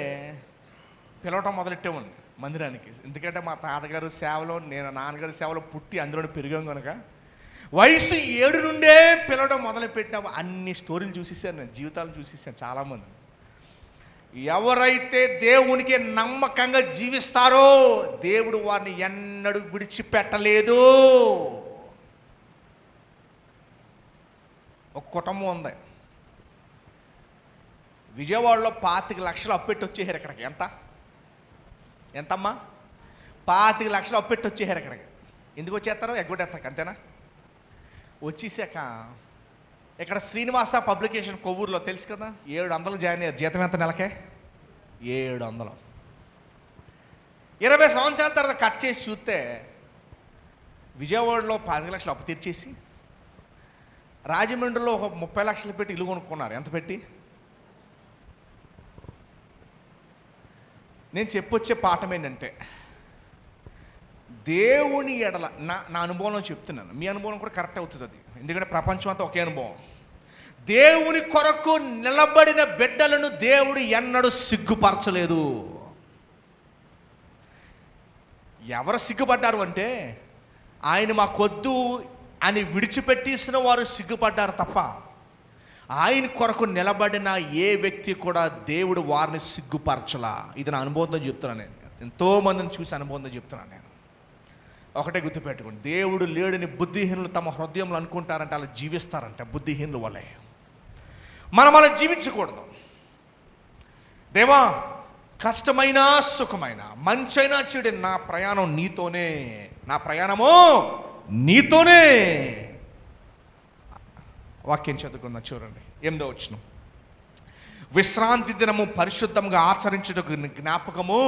పిలవటం మొదలెట్టేవాడిని మందిరానికి. ఎందుకంటే మా తాతగారు సేవలో, నేను నాన్నగారి సేవలో పుట్టి అందులోనే పెరిగాం కనుక వయసు 7 నుండే పిలవడం మొదలుపెట్టిన అన్ని స్టోరీలు చూసేసాను, నేను జీవితాలను చూసేసాను చాలామంది. ఎవరైతే దేవునికి నమ్మకంగా జీవిస్తారో దేవుడు వారిని ఎన్నడూ విడిచిపెట్టలేదు. ఒక కుటుంబం ఉంది, విజయవాడలో 25 లక్షలు అప్పెట్టి వచ్చేసారు ఇక్కడికి. ఎంతమ్మా? 25 లక్షలు అప్పెట్టి వచ్చేసారు ఇక్కడికి. ఎందుకు వచ్చేస్తారు? ఎగ్గొట్టేస్తారు అంతేనా? వచ్చేసాక ఇక్కడ శ్రీనివాస పబ్లికేషన్ కొవ్వూరులో తెలుసు కదా, 700 జాయిన్ అయ్యారు. జీతం ఎంత నెలకే? 700. 20 సంవత్సరాల తర్వాత కట్ చేసి చూస్తే విజయవాడలో 10 లక్షలు అప్పు తీర్చేసి రాజమండ్రిలో ఒక 30 లక్షలు పెట్టి ఇల్లు కొనుక్కున్నారు. ఎంత పెట్టి? నేను చెప్పొచ్చే పాఠం ఏంటంటే, దేవుని ఎడల నా అనుభవంలో చెప్తున్నాను, మీ అనుభవం కూడా కరెక్ట్ అవుతుంది అది, ఎందుకంటే ప్రపంచం అంతా ఒకే అనుభవం. దేవుని కొరకు నిలబడిన బిడ్డలను దేవుడు ఎన్నడూ సిగ్గుపరచలేదు. ఎవరు సిగ్గుపడ్డారు అంటే, ఆయన మాకొద్దు అని విడిచిపెట్టేసిన వారు సిగ్గుపడ్డారు తప్ప, ఆయన కొరకు నిలబడిన ఏ వ్యక్తి కూడా దేవుడు వారిని సిగ్గుపరచలా. ఇది నా అనుభవంతో చెప్తున్నాను. నేను ఎంతోమందిని చూసి అనుభవంతో చెప్తున్నాను. నేను ఒకటే గుర్తుపెట్టుకోండి, దేవుడు లేడని బుద్ధిహీనులు తమ హృదయంలో అనుకుంటారంటే అలా జీవిస్తారంటే బుద్ధిహీనుల వలె. మనం అలా జీవించకూడదు. దేవా, కష్టమైన సుఖమైన, మంచైనా చెడు, నా ప్రయాణం నీతోనే, నా ప్రయాణము నీతోనే. వాక్యం చదువుకుందాం, చూడండి 8వ వచనం. విశ్రాంతి దినము పరిశుద్ధంగా ఆచరించుటకు జ్ఞాపకము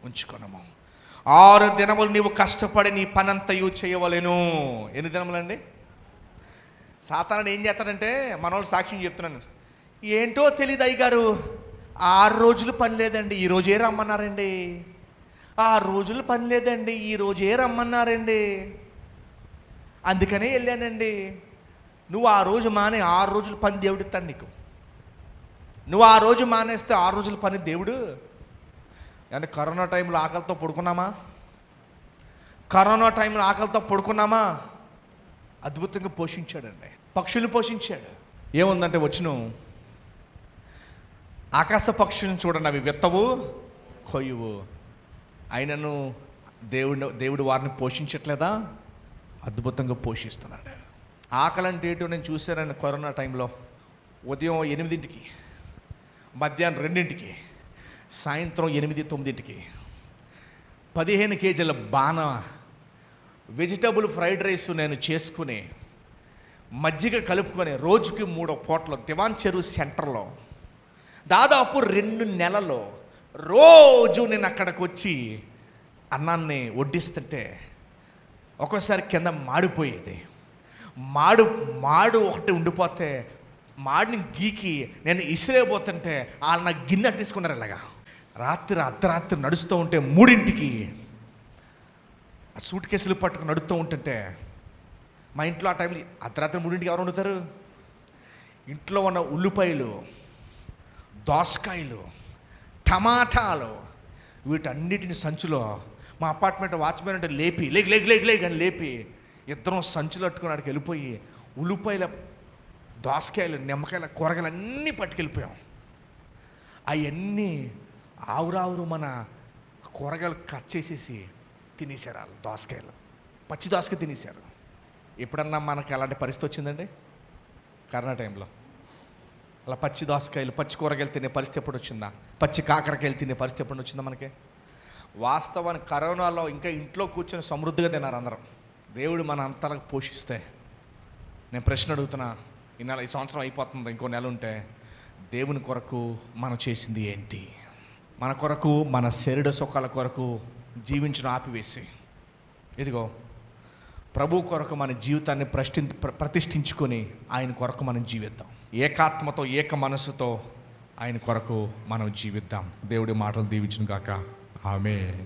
ఉంచుకొనము. 6 దినములు నీవు కష్టపడి నీ పనంతయు చేయవలెను. ఎన్ని దినములండి? సాతానుడు ఏం చేస్తాడంటే, మనోళ్ళు సాక్ష్యం చెప్తున్నాను, ఏంటో తెలియదు అయ్యగారు, 6 రోజులు పని లేదండి, ఈరోజే రమ్మన్నారండి. 6 రోజులు పని లేదండి, ఈరోజే రమ్మన్నారండి, అందుకనే వెళ్ళానండి. నువ్వు ఆ రోజు మానే 6 రోజులు పని దేవుడు ఇస్తాడు నీకు. నువ్వు ఆ రోజు మానేస్తే 6 రోజుల పని దేవుడు. అంటే కరోనా టైంలో ఆకలితో పడుకున్నామా? కరోనా టైంలో ఆకలితో పడుకున్నామా? అద్భుతంగా పోషించాడండి, పక్షులు పోషించాడు. ఏముందంటే వచ్చును, ఆకాశ పక్షులను చూడండి, అవి విత్తవు కొయ్యవు, అయినను దేవుడు వారిని పోషించట్లేదా? అద్భుతంగా పోషిస్తున్నాడు. ఆకలి అంటే ఏంటో నేను చూశాను కరోనా టైంలో. ఉదయం 8కి, మధ్యాహ్నం 2కి, సాయంత్రం 8, 9కి 15 కేజీల బాణ వెజిటబుల్ ఫ్రైడ్ రైస్ నేను చేసుకుని మజ్జిగ కలుపుకొని రోజుకి 3 పూటలు దివాన్ చెరువు సెంటర్లో దాదాపు 2 నెలలు రోజు నేను అక్కడికి వచ్చి అన్నాన్ని వడ్డిస్తుంటే ఒక్కోసారి కింద మాడిపోయేది. మాడు ఒకటి ఉండిపోతే మాడిని గీకి నేను ఇసిరేపోతుంటే వాళ్ళు నాకు గిన్నె అట్టేసుకున్నారు ఇలాగా. అర్ధరాత్రి నడుస్తూ ఉంటే 3ంటికి ఆ సూట్ కేసులు పట్టుకుని నడుస్తూ ఉంటుంటే, మా ఇంట్లో ఆ టైంలో అర్ధరాత్రి 3ంటికి ఎవరు వండుతారు? ఇంట్లో ఉన్న ఉల్లిపాయలు, దోసకాయలు, టమాటాలు, వీటన్నిటిని సంచిలో మా అపార్ట్మెంట్ వాచ్మెన్ అంటే లేపి లేక్ అని లేపి ఇద్దరం సంచులు పట్టుకుని అక్కడికి వెళ్ళిపోయి ఉల్లిపాయల, దోసకాయలు, నిమ్మకాయల, కూరగాయలు అన్నీ పట్టుకెళ్ళిపోయాం. అవన్నీ ఆవురావురు మన కూరగాయలు కట్ చేసేసి తినేశారు. వాళ్ళు దోసకాయలు, పచ్చి దోసకాయ తినేశారు. ఎప్పుడన్నా మనకి అలాంటి పరిస్థితి వచ్చిందండి? కరోనా టైంలో అలా పచ్చి దోసకాయలు, పచ్చి కూరగాయలు తినే పరిస్థితి ఎప్పుడు వచ్చిందా? పచ్చి కాకరకాయలు తినే పరిస్థితి ఎప్పుడు వచ్చిందా మనకి? వాస్తవానికి కరోనాలో ఇంకా ఇంట్లో కూర్చొని సమృద్ధిగా తిన్నారు అందరం. దేవుడు మన అంతలకు పోషిస్తే, నేను ప్రశ్న అడుగుతున్నా, ఈ సంవత్సరం అయిపోతుంది, ఇంకో నెల ఉంటే దేవుని కొరకు మనం చేసింది ఏంటి? మన కొరకు, మన శరీర సుఖాల కొరకు జీవించడం ఆపివేసి, ఇదిగో ప్రభు కొరకు మన జీవితాన్ని ప్రతిష్ఠించుకొని ఆయన కొరకు మనం జీవిద్దాం. ఏకాత్మతో, ఏక మనసుతో ఆయన కొరకు మనం జీవిద్దాం. దేవుడి మాటలు దీవించును గాక. ఆమేన్.